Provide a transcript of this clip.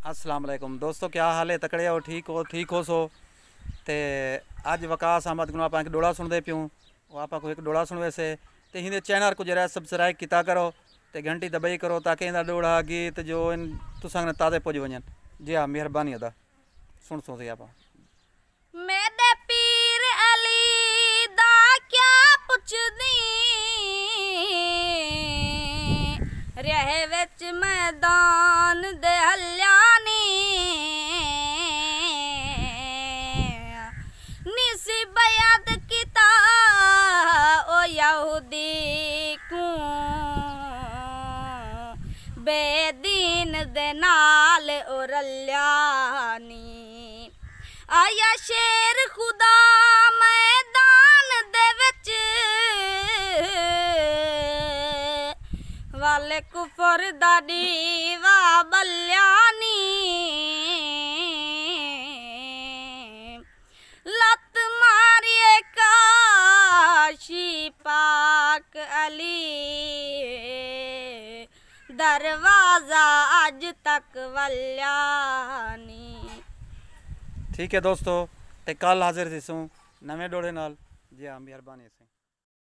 अस्सलाम वालेकुम दोस्तों, क्या हाल है? तकड़े हो? ठीक हो सो ते अज वकास अहमद को आप डोड़ा सुनते प्यूँ आप एक डोड़ा सुनवे से तो हिंदे चैनल को जरा सब्सक्राइब किया करो तो घंटी दबाई करो ताकि इन डोड़ा गीत जो इन तुसा ताज़े पुज वजन। जी हाँ, मेहरबानी अदा सुन सो आप मेरे पीर अली दा क्या पुछदी रह विच मैदान दे हल्यानी निसी बयाद किता ओ यहूदी को बेदीन दे नाल ओ रल्यानी आया शेर खुदा मैदान दे विच वाले कुफर दा दीवा बल्यानी लत मारिए काशी पाक अली दरवाजा आज तक वल्यानी। ठीक है दोस्तों, ते कल हाजिर थी नवे डोड़े नाल। जी हाँ, मेहरबानी से।